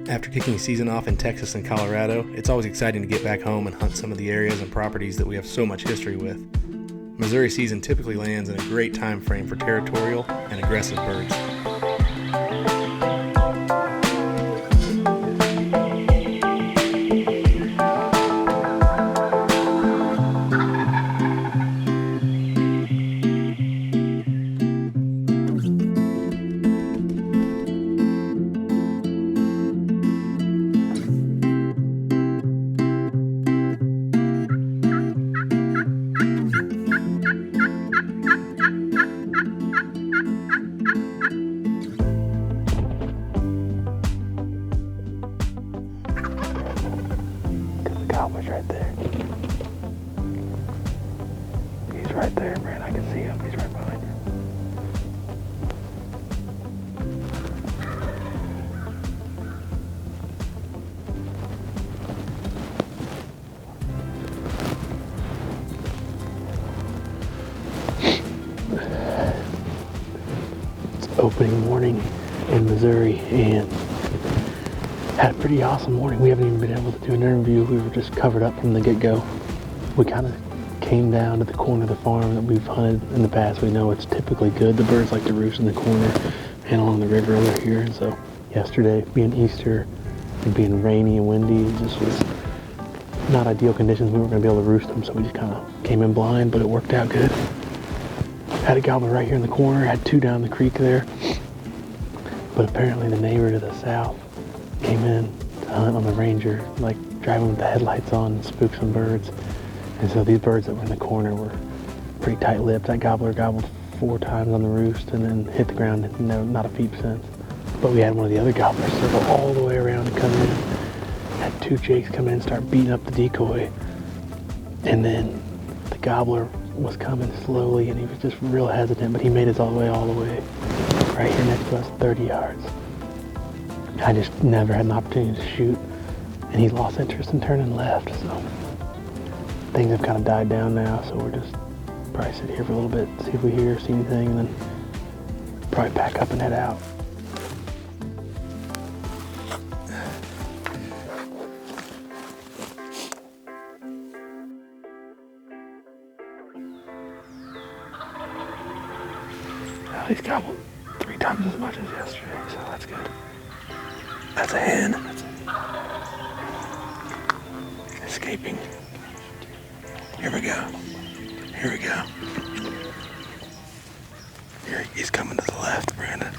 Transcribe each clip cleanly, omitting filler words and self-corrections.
After kicking season off in Texas and Colorado, it's always exciting to get back home and hunt some of the areas and properties that we have so much history with. Missouri season typically lands in a great time frame for territorial and aggressive birds. Gobbler's right there. He's right there, man. I can see him. He's right behind you. It's opening morning in Missouri, and had a pretty awesome morning. We haven't even been able to do an interview. We were just covered up from the get-go. We kind of came down to the corner of the farm that we've hunted in the past. We know it's typically good. The birds like to roost in the corner and along the river over here. And so yesterday, being Easter and being rainy and windy, it just was not ideal conditions. We weren't going to be able to roost them, so we just kind of came in blind, but it worked out good. Had a gobbler right here in the corner. Had two down the creek there. But apparently the neighbor to the south came in to hunt on the Ranger, like driving with the headlights on and spook some birds. And so these birds that were in the corner were pretty tight-lipped. That gobbler gobbled 4 times on the roost and then hit the ground, and not a peep since. But we had one of the other gobblers circle all the way around and come in. Had 2 jakes come in and start beating up the decoy. And then the gobbler was coming slowly, and he was just real hesitant, but he made it all the way right here next to us, 30 yards. I just never had an opportunity to shoot, and he lost interest in turning left, so things have kind of died down now, so we're just probably sit here for a little bit, see if we see anything, and then probably pack up and head out. Well, he's gobbled 3 times as much as yesterday, so that's good. That's a hen. Escaping. Here we go. Here, he's coming to the left, Brandon.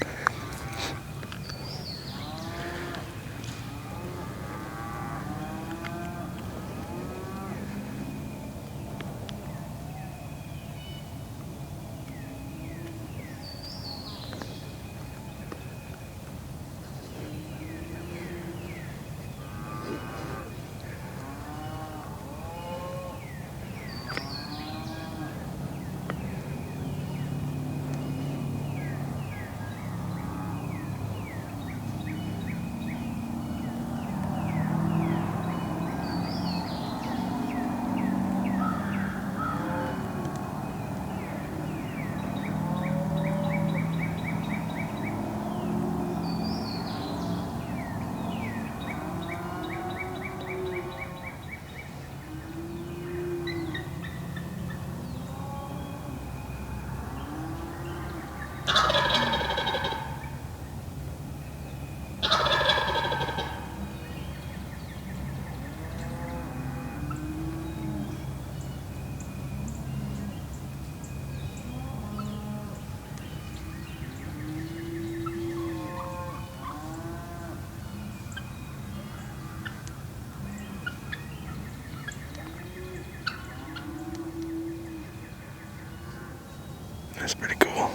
That's pretty cool.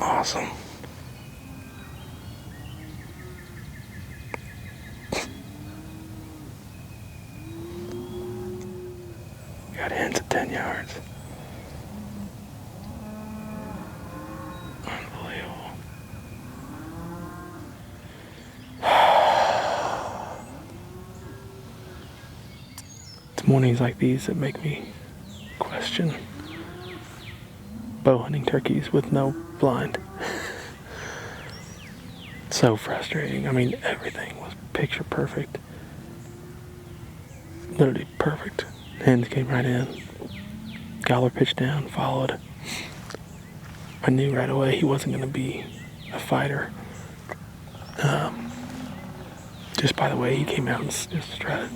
Awesome. Got hens at 10 yards. Unbelievable. It's mornings like these that make me question. Bow hunting turkeys with no blind. So frustrating. I mean, everything was picture perfect. Literally perfect. Hens came right in. Gobbler pitched down, followed. I knew right away he wasn't going to be a fighter. Just by the way he came out and just strutted.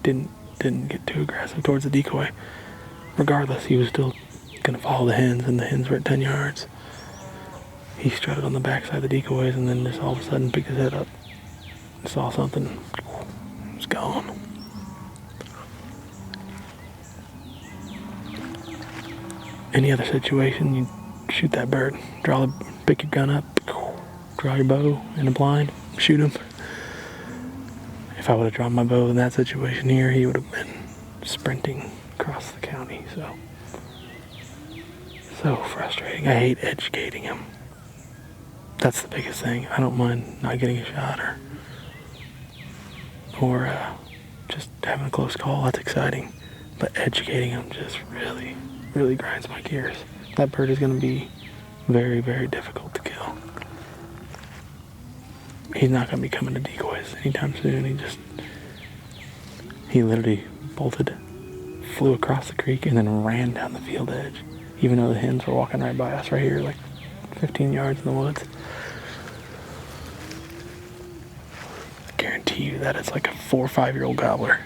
Didn't get too aggressive towards the decoy. Regardless, he was still going to follow the hens, and the hens were at 10 yards. He strutted on the backside of the decoys, and then just all of a sudden picked his head up. Saw something. It was gone. Any other situation, you shoot that bird. Pick your gun up, draw your bow in a blind, shoot him. If I would have drawn my bow in that situation here, he would have been sprinting across the county. So frustrating. I hate educating him. That's the biggest thing. I don't mind not getting a shot or just having a close call. That's exciting. But educating him just really, really grinds my gears. That bird is going to be very, very difficult to kill. He's not going to be coming to decoys anytime soon. He literally bolted, flew across the creek, and then ran down the field edge, even though the hens were walking right by us right here, like 15 yards in the woods. I guarantee you that it's like a 4 or 5 year old gobbler.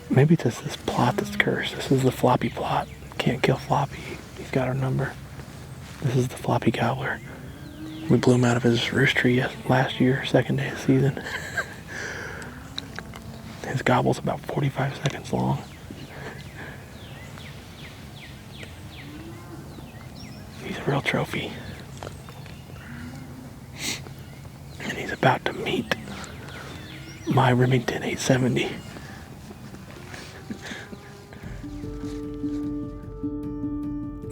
Maybe it's just this plot that's cursed. This is the floppy plot. Can't kill floppy. He's got our number. This is the floppy gobbler. We blew him out of his roost tree last year, second day of the season. His gobble's about 45 seconds long. He's a real trophy. And he's about to meet my Remington 870.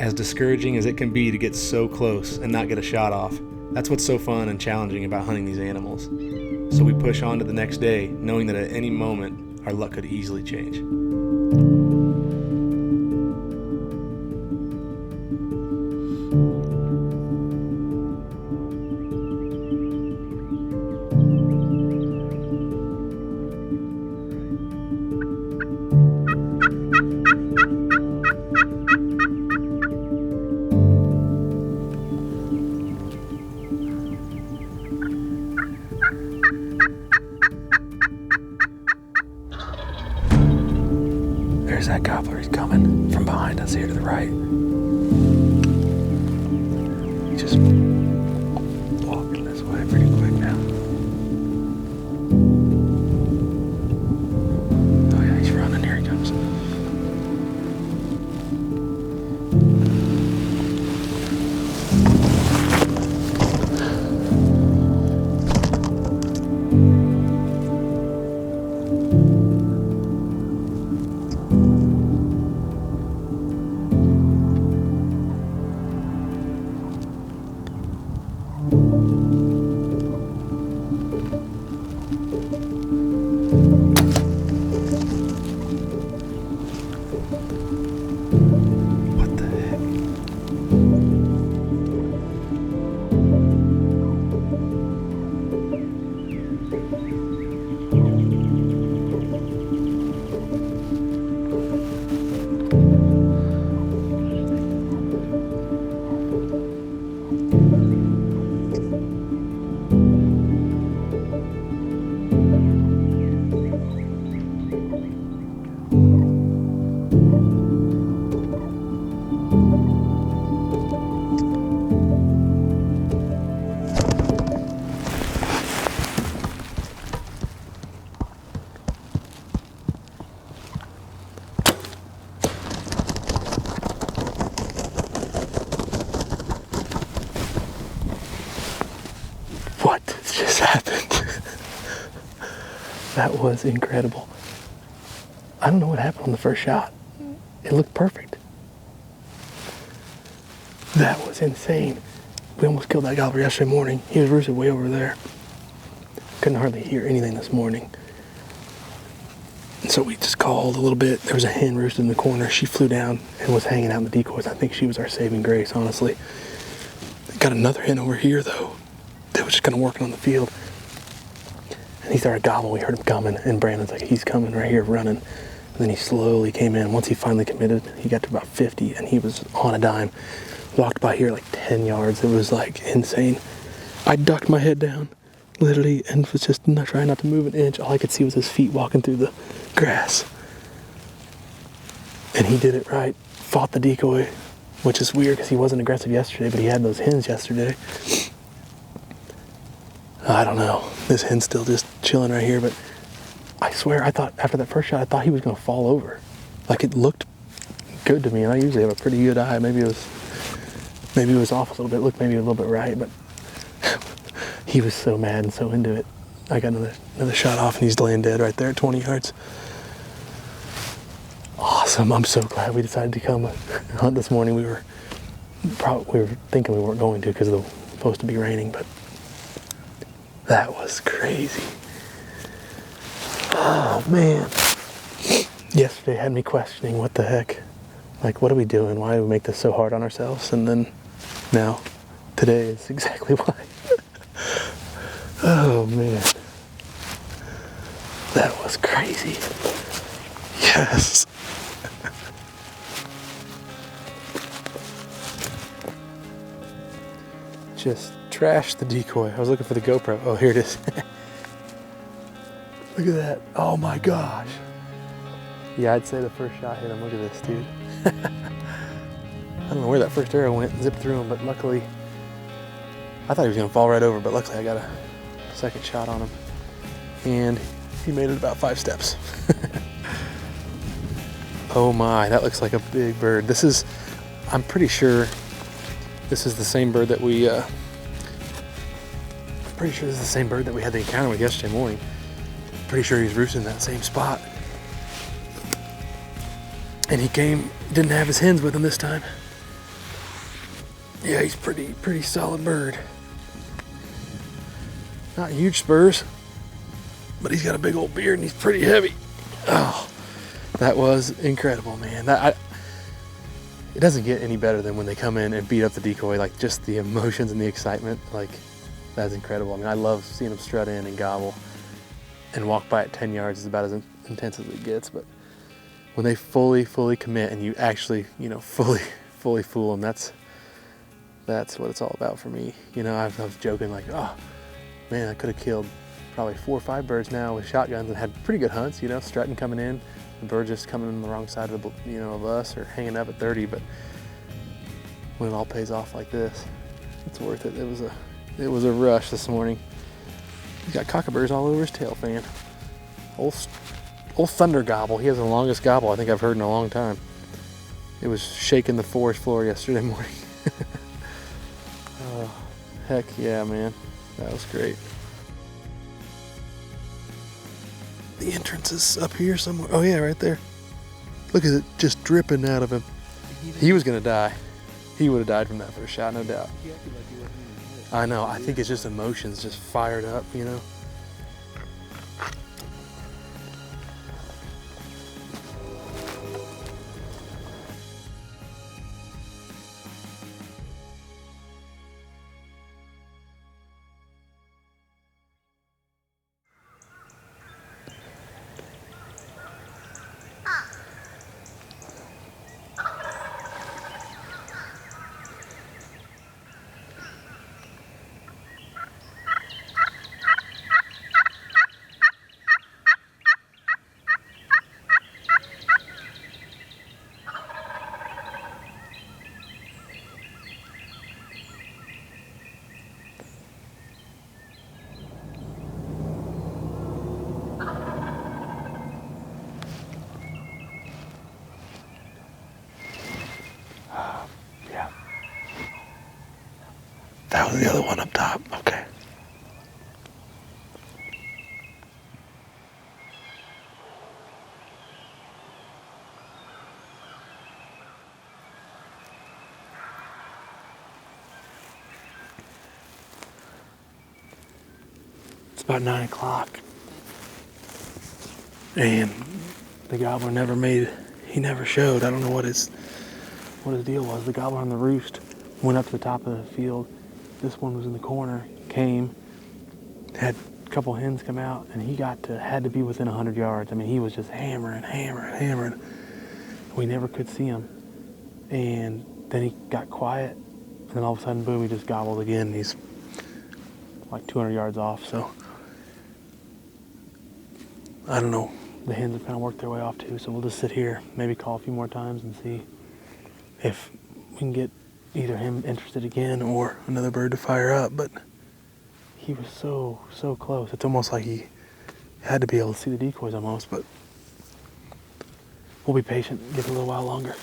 As discouraging as it can be to get so close and not get a shot off, that's what's so fun and challenging about hunting these animals. So we push on to the next day, knowing that at any moment, our luck could easily change. There's that gobbler. He's coming from behind us here to the right. He's just walking this way pretty quick now. Oh yeah, he's running. Here he comes. What just happened? That was incredible. I don't know what happened on the first shot. It looked perfect. That was insane. We almost killed that gobbler yesterday morning. He was roosted way over there. Couldn't hardly hear anything this morning. So we just called a little bit. There was a hen roosted in the corner. She flew down and was hanging out in the decoys. I think she was our saving grace, honestly. Got another hen over here, though, that was just kind of working on the field. And he started gobbling. We heard him coming, and Brandon's like, he's coming right here running. And then he slowly came in. Once he finally committed, he got to about 50, and he was on a dime. Walked by here like 10 yards. It was like insane. I ducked my head down, literally, and was just trying not to move an inch. All I could see was his feet walking through the grass. And he did it right. Fought the decoy, which is weird because he wasn't aggressive yesterday, but he had those hens yesterday. I don't know. This hen's still just chilling right here, but I swear, I thought after that first shot, I thought he was going to fall over. Like, it looked good to me, and I usually have a pretty good eye. Maybe it was off a little bit. Looked maybe a little bit right, but he was so mad and so into it. I got another shot off, and he's laying dead right there at 20 yards. Awesome. I'm so glad we decided to come hunt this morning. We were thinking we weren't going to because it was supposed to be raining, but that was crazy. Oh, man. Yesterday had me questioning what the heck. Like, what are we doing? Why do we make this so hard on ourselves? And then now, today is exactly why. Oh, man. That was crazy. Yes. Just trashed the decoy. I was looking for the GoPro. Oh, here it is. Look at that. Oh my gosh. Yeah, I'd say the first shot hit him. Look at this, dude. I don't know where that first arrow went and zipped through him, but luckily, I thought he was going to fall right over, but luckily I got a second shot on him. And he made it about 5 steps. Oh my, that looks like a big bird. I'm pretty sure this is the same bird that we, had the encounter with yesterday morning. Pretty sure he's roosting in that same spot. And he didn't have his hens with him this time. Yeah, he's pretty solid bird. Not huge spurs, but he's got a big old beard and he's pretty heavy. Oh, that was incredible, man. It doesn't get any better than when they come in and beat up the decoy, like just the emotions and the excitement, like that's incredible. I mean, I love seeing them strut in and gobble and walk by at 10 yards is about as intense as it gets, but when they fully commit and you actually, fully fool them, that's what it's all about for me. I was joking like, oh man, I could have killed probably 4 or 5 birds now with shotguns and had pretty good hunts, strutting coming in. The bird just coming on the wrong side of of us or hanging up at 30, but when it all pays off like this, it's worth it. It was a rush this morning. He's got cockaburs all over his tail fan. Old thunder gobble. He has the longest gobble I think I've heard in a long time. It was shaking the forest floor yesterday morning. Oh, heck yeah, man. That was great. The entrance is up here somewhere. Oh yeah, right there. Look at it just dripping out of him. He was gonna die. He would have died from that first shot, no doubt. I know, I think it's just emotions just fired up, Yeah. That was the other one up top. Okay. It's about 9 o'clock. And The gobbler never made, he never showed. I don't know what his deal was. The gobbler on the roost went up to the top of the field. This one was in the corner, came, had a couple hens come out, and he had to be within 100 yards. I mean, he was just hammering. We never could see him. And then he got quiet, and then all of a sudden, boom, he just gobbled again. He's like 200 yards off, so I don't know. The hens have kind of worked their way off too, so we'll just sit here, maybe call a few more times and see if we can get either him interested again or another bird to fire up. But he was so close. It's almost like he had to be able to see the decoys almost, but we'll be patient, give it a little while longer.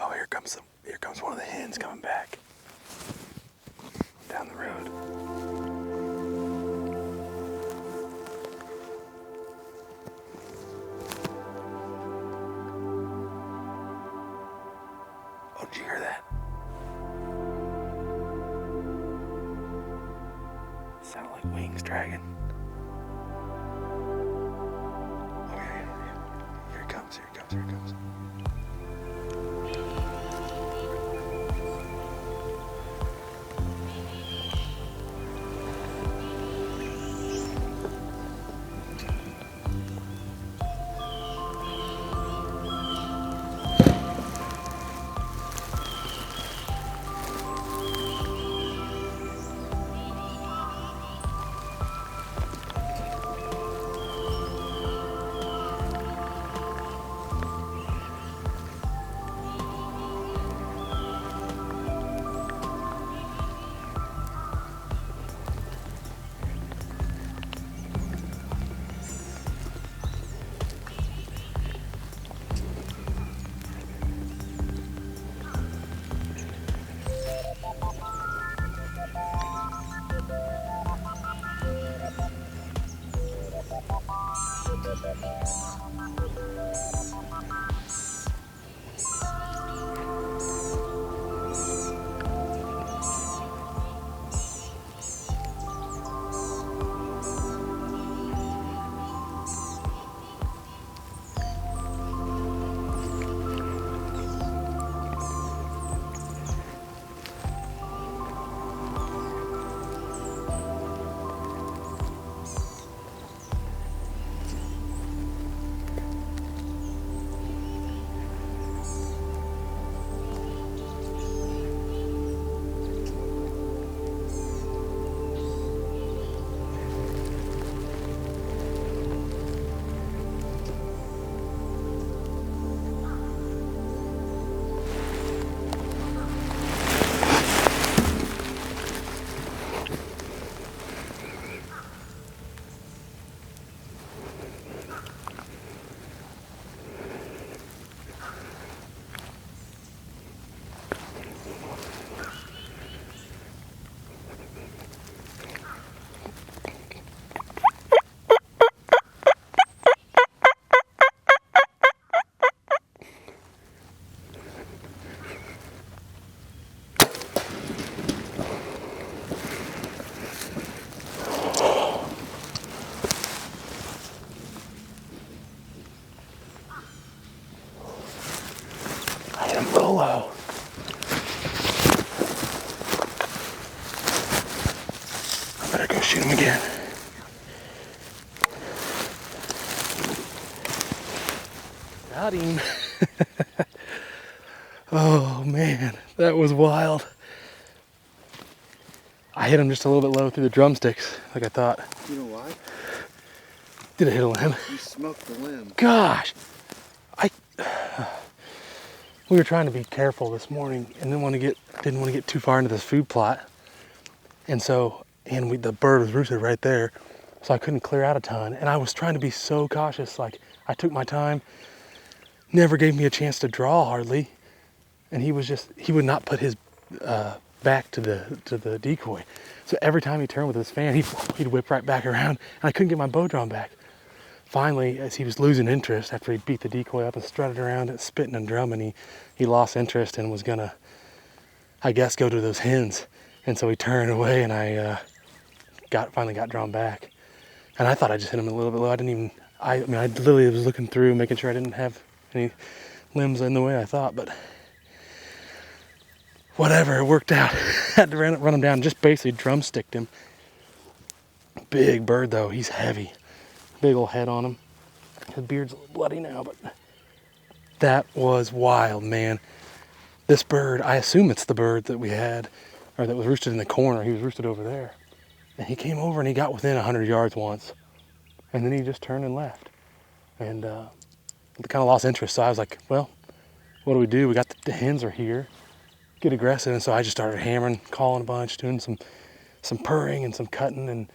Oh, here comes one of the hens coming back down the road. Oh, did you hear that? Sounded like wings dragging. Oh, yeah. Here it comes. Low. I better go shoot him again. Got him. Oh man, that was wild. I hit him just a little bit low through the drumsticks, like I thought. You know why? Did I hit a limb? You smoked the limb. Gosh, we were trying to be careful this morning and didn't want to get too far into this food plot. And so, the bird was roosted right there, so I couldn't clear out a ton. And I was trying to be so cautious, like I took my time, never gave me a chance to draw hardly. And he would not put his back to the decoy. So every time he turned with his fan, he'd whip right back around, and I couldn't get my bow drawn back. Finally, as he was losing interest after he beat the decoy up and strutted around and spitting and drumming, he lost interest and was gonna, I guess, go to those hens. And so he turned away, and I finally got drawn back. And I thought I just hit him a little bit low. I literally was looking through, making sure I didn't have any limbs in the way I thought, but whatever, it worked out. Had to run him down, just basically drumsticked him. Big bird though, he's heavy. Big old head on him. His beard's a little bloody now, but that was wild, man. This bird, I assume it's the bird that we had, or that was roosted in the corner. He was roosted over there. And he came over and he got within 100 yards once. And then he just turned and left. And kind of lost interest. So I was like, well, what do? We got the hens are here. Get aggressive. And so I just started hammering, calling a bunch, doing some purring and some cutting. And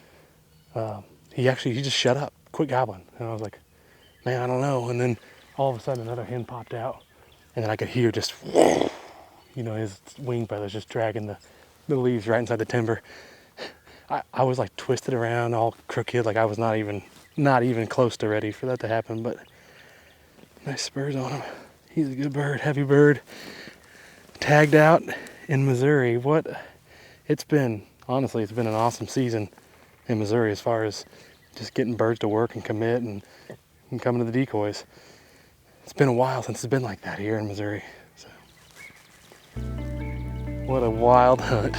he just shut up, quit gobbling. And I was like, man, I don't know. And then all of a sudden another hen popped out. And then I could hear just, his wing feathers just dragging the leaves right inside the timber. I was like twisted around, all crooked, like I was not even close to ready for that to happen. But nice spurs on him. He's a good bird, heavy bird. Tagged out in Missouri. It's been an awesome season in Missouri as far as just getting birds to work and commit and coming to the decoys. It's been a while since it's been like that here in Missouri. So, what a wild hunt.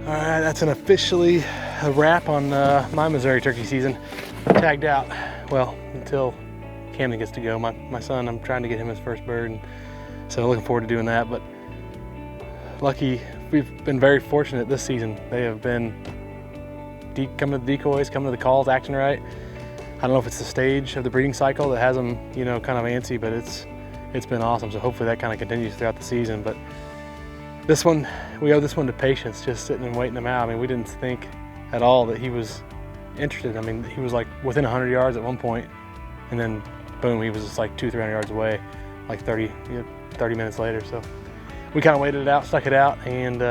All right, that's officially a wrap on my Missouri turkey season. Tagged out, well, until Camden gets to go. My son, I'm trying to get him his first bird, and so looking forward to doing that. But lucky, we've been very fortunate this season. They have been coming to the decoys, coming to the calls, acting right. I don't know if it's the stage of the breeding cycle that has them, kind of antsy, but it's been awesome. So hopefully that kind of continues throughout the season. But this one, we owe this one to patience, just sitting and waiting him out. I mean, we didn't think at all that he was interested. I mean, he was like within 100 yards at one point, and then boom, he was just like 200-300 yards away, like 30 minutes later. So we kind of waited it out, stuck it out, and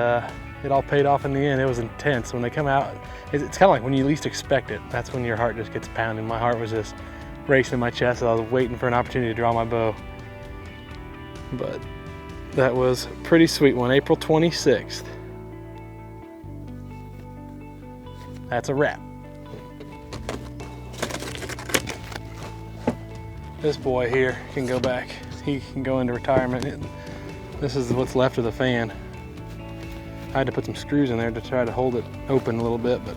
it all paid off in the end. It was intense. When they come out, it's kind of like when you least expect it. That's when your heart just gets pounding. My heart was just racing in my chest. I was waiting for an opportunity to draw my bow. But that was a pretty sweet one, April 26th. That's a wrap. This boy here can go back. He can go into retirement. This is what's left of the fan. I had to put some screws in there to try to hold it open a little bit, but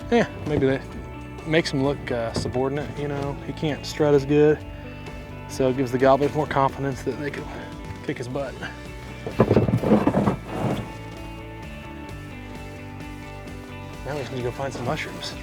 yeah, maybe that makes him look subordinate, He can't strut as good, so it gives the gobblers more confidence that they can kick his butt. Now we just need to go find some mushrooms.